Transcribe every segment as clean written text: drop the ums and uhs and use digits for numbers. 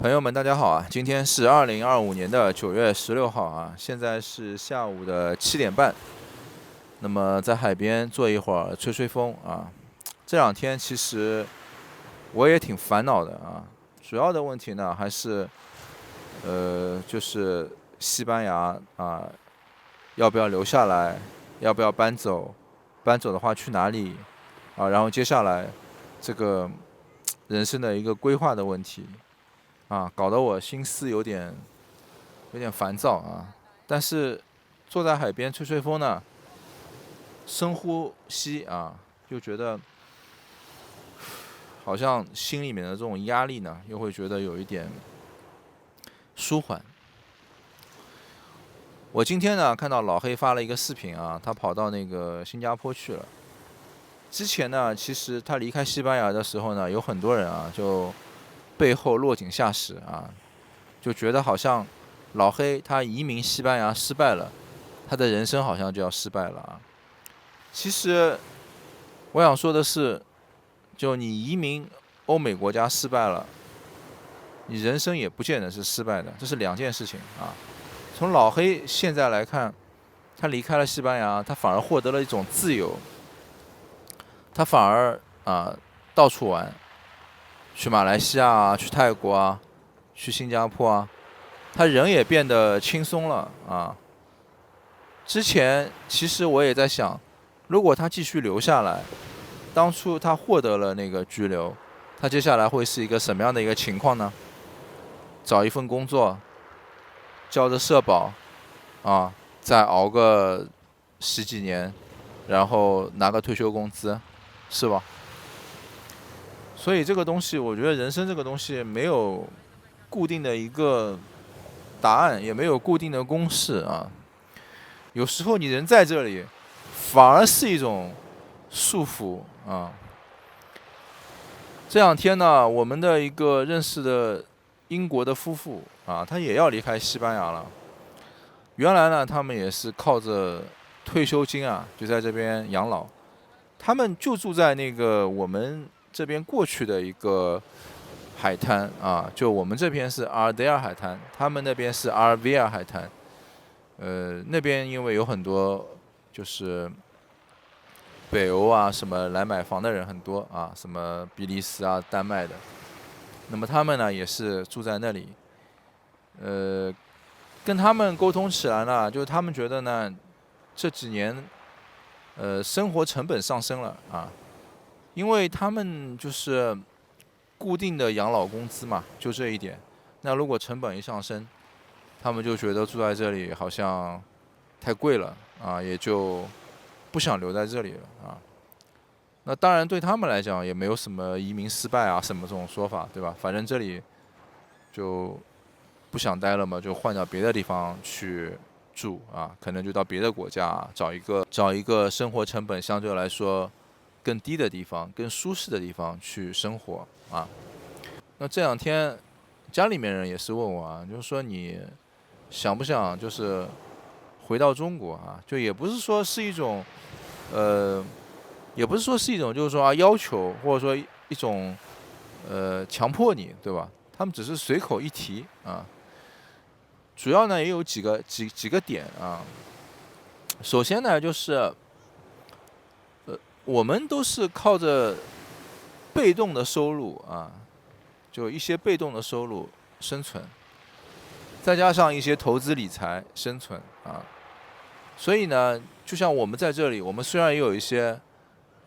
朋友们，大家好啊！今天是2025年的9月16号啊，现在是下午的7点半。那么在海边坐一会儿，吹吹风啊。这两天其实我也挺烦恼的啊，主要的问题呢还是就是西班牙啊，要不要留下来，要不要搬走，搬走的话去哪里啊？然后接下来这个人生的一个规划的问题。搞得我心思有点烦躁啊。但是坐在海边吹吹风呢，深呼吸啊，就觉得好像心里面的这种压力呢，又会觉得有一点舒缓。我今天呢看到老黑发了一个视频啊，他跑到那个新加坡去了。之前呢，其实他离开西班牙的时候呢，有很多人啊就背后落井下石啊，就觉得好像老黑他移民西班牙失败了，他的人生好像就要失败了啊。其实我想说的是，就你移民欧美国家失败了，你人生也不见得是失败的，这是两件事情啊。从老黑现在来看，他离开了西班牙，他反而获得了一种自由，他反而到处玩，去马来西亚啊，去泰国啊，去新加坡啊，他人也变得轻松了啊。之前其实我也在想，如果他继续留下来，当初他获得了那个居留，他接下来会是一个什么样的一个情况呢？找一份工作，交着社保，啊，再熬个十几年，然后拿个退休工资，是吧？所以这个东西，我觉得人生这个东西没有固定的一个答案，也没有固定的公式啊。有时候你人在这里，反而是一种束缚啊。这两天呢，我们的一个认识的英国的夫妇啊，他也要离开西班牙了。原来呢，他们也是靠着退休金啊，就在这边养老。他们就住在那个我们这边过去的一个海滩啊，就我们这边是阿尔德尔海滩，他们那边是阿尔维尔海滩。那边因为有很多就是北欧啊什么来买房的人很多啊，什么比利时啊、丹麦的，那么他们呢也是住在那里。呃，跟他们沟通起来呢，就是他们觉得呢这几年生活成本上升了啊，因为他们就是固定的养老工资嘛，就这一点。那如果成本一上升，他们就觉得住在这里好像太贵了啊，也就不想留在这里了啊。那当然对他们来讲也没有什么移民失败啊什么这种说法，对吧？反正这里就不想待了嘛，就换到别的地方去住啊，可能就到别的国家找一个生活成本相对来说更低的地方、更舒适的地方去生活啊。那这两天家里面人也是问我啊，就是说你想不想就是回到中国啊？就也不是说是一种呃，也不是说是一种就是说要求，或者说一种强迫你，对吧？他们只是随口一提啊。主要呢也有几个点啊。首先呢就是我们都是靠着被动的收入啊，就一些被动的收入生存，再加上一些投资理财生存啊。所以呢，就像我们在这里，我们虽然也有一些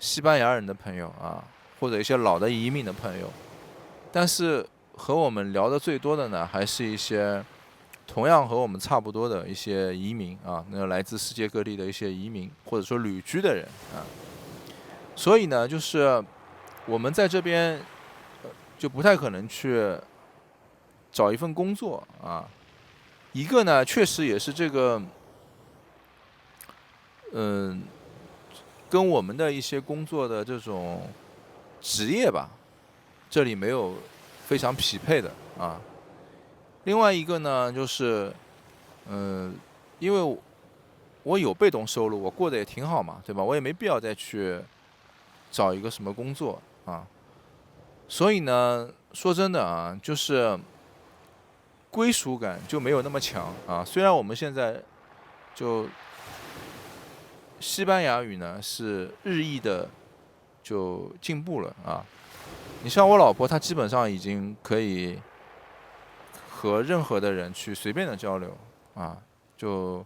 西班牙人的朋友啊，或者一些老的移民的朋友，但是和我们聊的最多的呢，还是一些同样和我们差不多的一些移民啊，那来自世界各地的一些移民或者说旅居的人啊。所以呢，就是我们在这边就不太可能去找一份工作啊。一个呢，确实也是这个，嗯，跟我们的一些工作的这种职业吧，这里没有非常匹配的啊。另外一个呢，就是，因为我有被动收入，我过得也挺好嘛，对吧？我也没必要再去找一个什么工作啊。所以呢，说真的啊，就是归属感就没有那么强啊。虽然我们现在就西班牙语呢是日益的就进步了啊。你像我老婆，她基本上已经可以和任何的人去随便的交流啊，就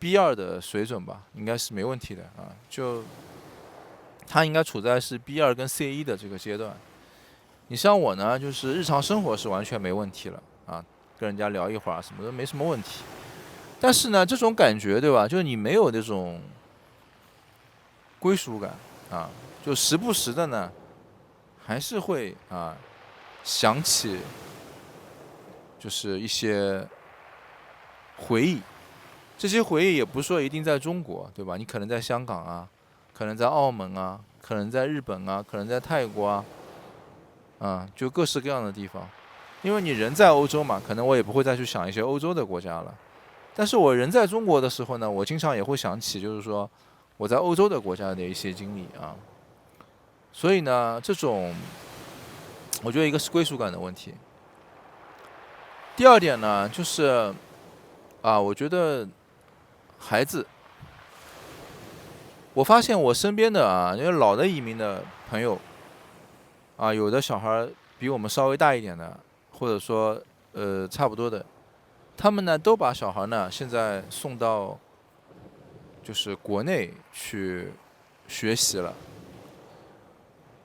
B2的水准吧，应该是没问题的啊。就她应该处在是 B2跟 C1的这个阶段。你像我呢，就是日常生活是完全没问题了啊，跟人家聊一会儿什么的没什么问题。但是呢，这种感觉对吧？就是你没有那种归属感啊，就时不时的呢，还是会啊想起就是一些回忆。这些回忆也不是说一定在中国，对吧？你可能在香港啊，可能在澳门啊，可能在日本啊，可能在泰国啊，就各式各样的地方。因为你人在欧洲嘛，可能我也不会再去想一些欧洲的国家了。但是我人在中国的时候呢，我经常也会想起，就是说我在欧洲的国家的一些经历啊。所以呢，这种我觉得一个是归属感的问题。第二点呢，就是我觉得孩子，我发现我身边的因为老的移民的朋友有的小孩比我们稍微大一点的，或者说差不多的，他们呢都把小孩呢现在送到就是国内去学习了。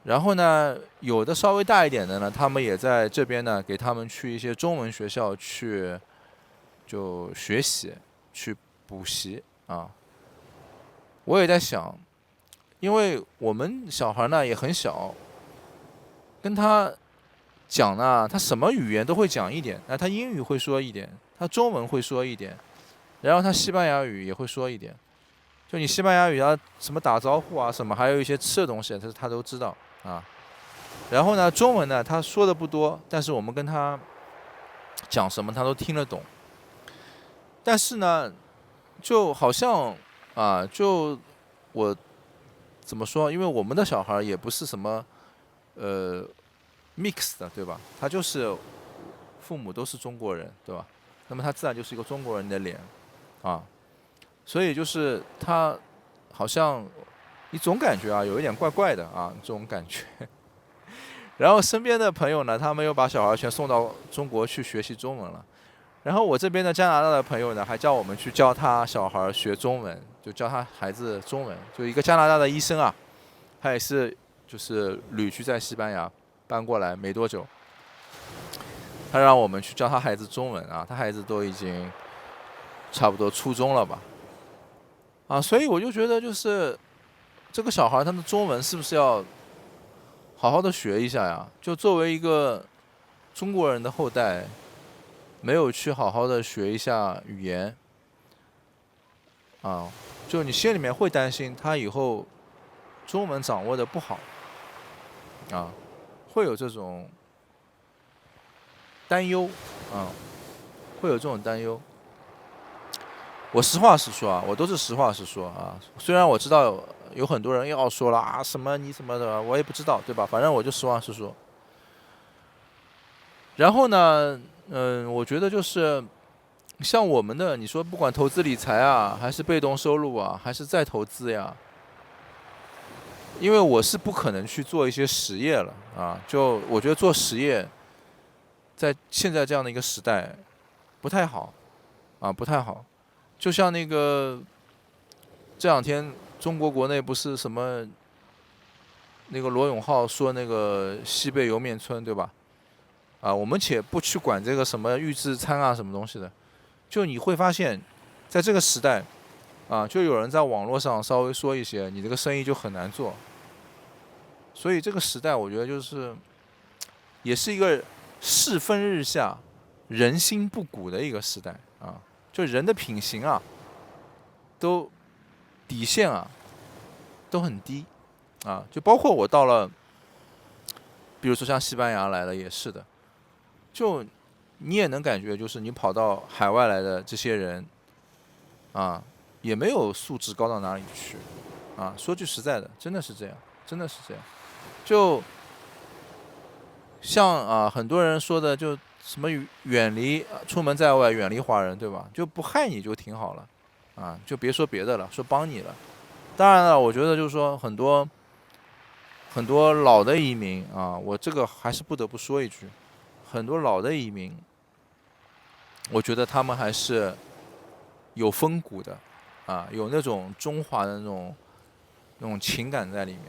然后呢，有的稍微大一点的呢，他们也在这边呢给他们去一些中文学校去就学习，去补习啊。我也在想，因为我们小孩呢也很小，跟他讲呢，他什么语言都会讲一点，他英语会说一点，他中文会说一点，然后他西班牙语也会说一点。就你西班牙语，他什么打招呼啊，什么还有一些吃的东西，他都知道啊。然后呢，中文呢他说的不多，但是我们跟他讲什么他都听得懂。但是呢，就好像就我怎么说？因为我们的小孩也不是什么呃 mix 的，对吧？他就是父母都是中国人，对吧？那么他自然就是一个中国人的脸啊。所以就是他好像你总感觉有一点怪怪的这种感觉。然后身边的朋友呢，他们又把小孩全送到中国去学习中文了。然后我这边的加拿大的朋友呢，还叫我们去教他小孩学中文，就教他孩子中文。就一个加拿大的医生他也是就是旅居在西班牙，搬过来没多久，他让我们去教他孩子中文他孩子都已经差不多初中了吧。所以我就觉得就是这个小孩他的中文是不是要好好的学一下呀？就作为一个中国人的后代，没有去好好的学一下语言就你心里面会担心他以后中文掌握的不好会有这种担忧会有这种担忧。我实话实说我都是实话实说虽然我知道有很多人要说了什么你什么的，我也不知道，对吧？反正我就实话实说。然后呢，我觉得就是像我们的，你说不管投资理财还是被动收入还是再投资呀，因为我是不可能去做一些实业了就我觉得做实业，在现在这样的一个时代，不太好不太好。就像那个这两天中国国内不是什么那个罗永浩说那个西贝莜面村，对吧？我们且不去管这个什么预制餐什么东西的，就你会发现，在这个时代就有人在网络上稍微说一些，你这个生意就很难做。所以这个时代，我觉得就是也是一个世风日下、人心不古的一个时代就人的品行都底线都很低就包括我到了，比如说像西班牙来了也是的，就你也能感觉，就是你跑到海外来的这些人也没有素质高到哪里去说句实在的，真的是这样，真的是这样。就像很多人说的就什么远离出门在外远离华人，对吧？就不害你就挺好了，就别说别的了，说帮你了。当然了，我觉得就是说很多老的移民我这个还是不得不说一句，很多老的移民，我觉得他们还是有风骨的，有那种中华的那种情感在里面。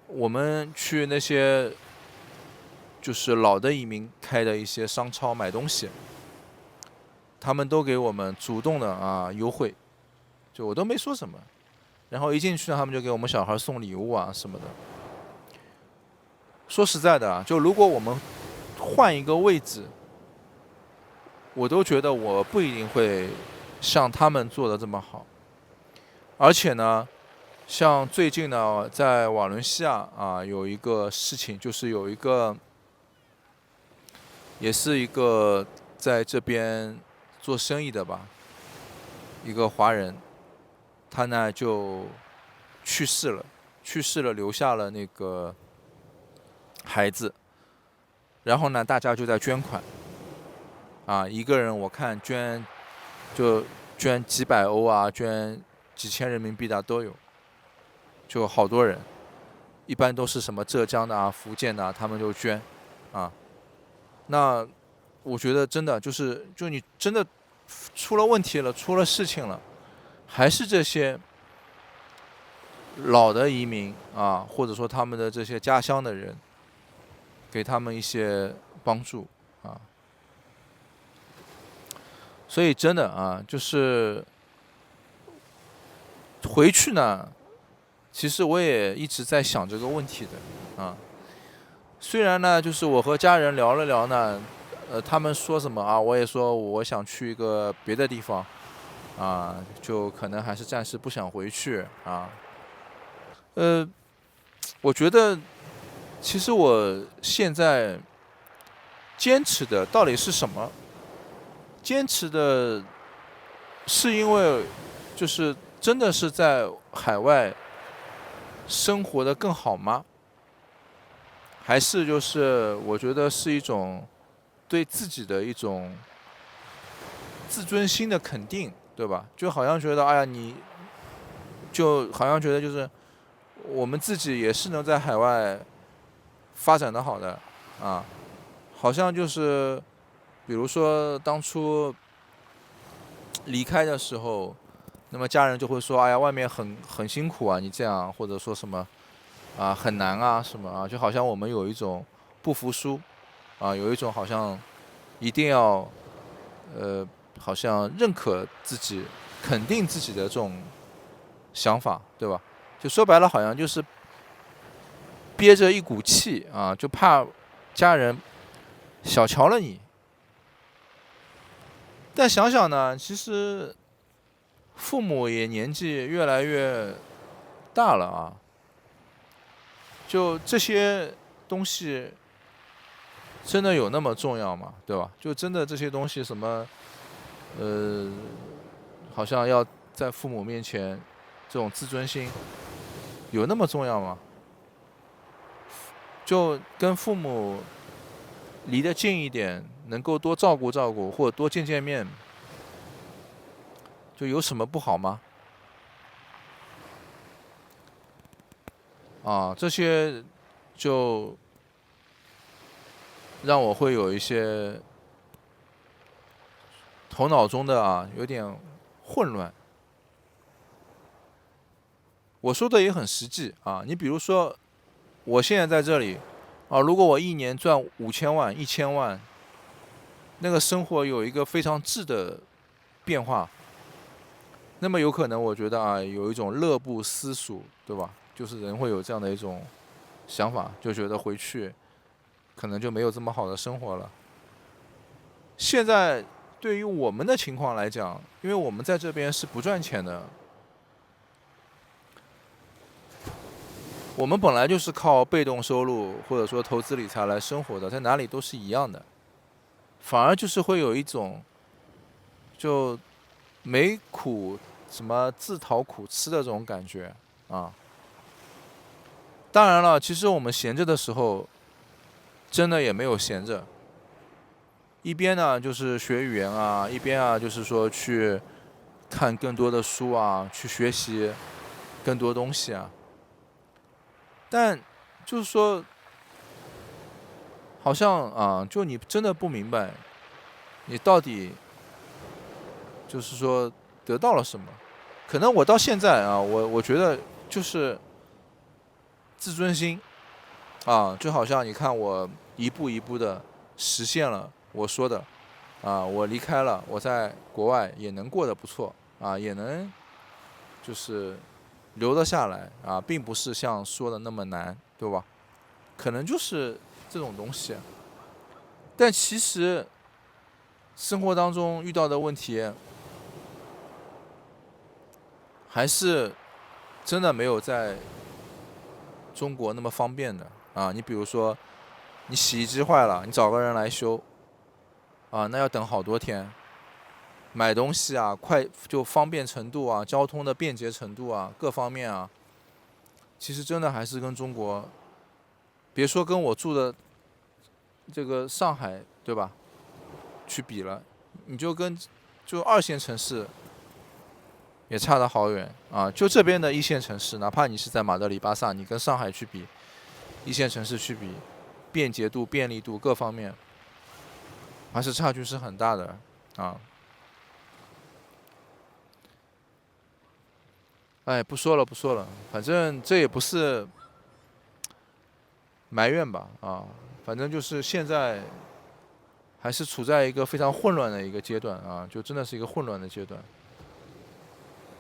我们去那些就是老的移民开的一些商超买东西，他们都给我们主动的优惠，就我都没说什么，然后一进去呢，他们就给我们小孩送礼物什么的。说实在的就如果我们换一个位置，我都觉得我不一定会像他们做的这么好。而且呢，像最近呢，在瓦伦西亚有一个事情，就是有一个也是一个在这边做生意的吧，一个华人，他呢就去世了，留下了那个孩子。然后呢，大家就在捐款一个人我看就捐几百欧捐几千人民币的都有，就好多人，一般都是什么浙江的福建的他们就捐那我觉得真的就你真的出了问题了，出了事情了，还是这些老的移民或者说他们的这些家乡的人，给他们一些帮助所以真的就是回去呢，其实我也一直在想这个问题的虽然呢，就是我和家人聊了聊呢，他们说什么我也说我想去一个别的地方就可能还是暂时不想回去我觉得其实我现在坚持的到底是什么？坚持的是因为就是真的是在海外生活的更好吗？还是就是我觉得是一种对自己的一种自尊心的肯定，对吧？就好像觉得哎呀，你就好像觉得就是我们自己也是能在海外发展的好的好像就是比如说当初离开的时候，那么家人就会说哎呀，外面很辛苦你这样，或者说什么很难什么就好像我们有一种不服输有一种好像一定要好像认可自己、肯定自己的这种想法，对吧？就说白了，好像就是憋着一股气就怕家人小瞧了你。但想想呢，其实父母也年纪越来越大了就这些东西真的有那么重要吗？对吧？就真的这些东西什么好像要在父母面前这种自尊心有那么重要吗？就跟父母离得近一点，能够多照顾照顾，或者多见见面，就有什么不好吗？这些就让我会有一些头脑中的有点混乱。我说的也很实际你比如说，我现在在这里如果我一年赚5000万、1000万，那个生活有一个非常质的变化，那么有可能我觉得有一种乐不思蜀，对吧？就是人会有这样的一种想法，就觉得回去可能就没有这么好的生活了。现在对于我们的情况来讲，因为我们在这边是不赚钱的，我们本来就是靠被动收入或者说投资理财来生活的，在哪里都是一样的，反而就是会有一种就没苦什么自讨苦吃的这种感觉当然了，其实我们闲着的时候，真的也没有闲着，一边呢就是学语言啊，一边啊就是说去看更多的书啊，去学习更多东西啊。但就是说，好像啊，就你真的不明白，你到底就是说得到了什么？可能我到现在啊，我觉得就是自尊心啊，就好像你看我一步一步的实现了我说的啊，我离开了，我在国外也能过得不错啊，也能就是留得下来啊，并不是像说的那么难，对吧？可能就是这种东西，但其实生活当中遇到的问题，还是真的没有在中国那么方便的啊。你比如说，你洗衣机坏了，你找个人来修啊，那要等好多天。买东西啊，快就方便程度啊，交通的便捷程度啊，各方面啊，其实真的还是跟中国，别说跟我住的这个上海，对吧？去比了，你就跟就二线城市也差得好远啊！就这边的一线城市，哪怕你是在马德里、巴萨，你跟上海去比，一线城市去比，便捷度、便利度各方面，还是差距是很大的啊！哎，不说了，不说了，反正这也不是埋怨吧啊，反正就是现在还是处在一个非常混乱的一个阶段啊，就真的是一个混乱的阶段。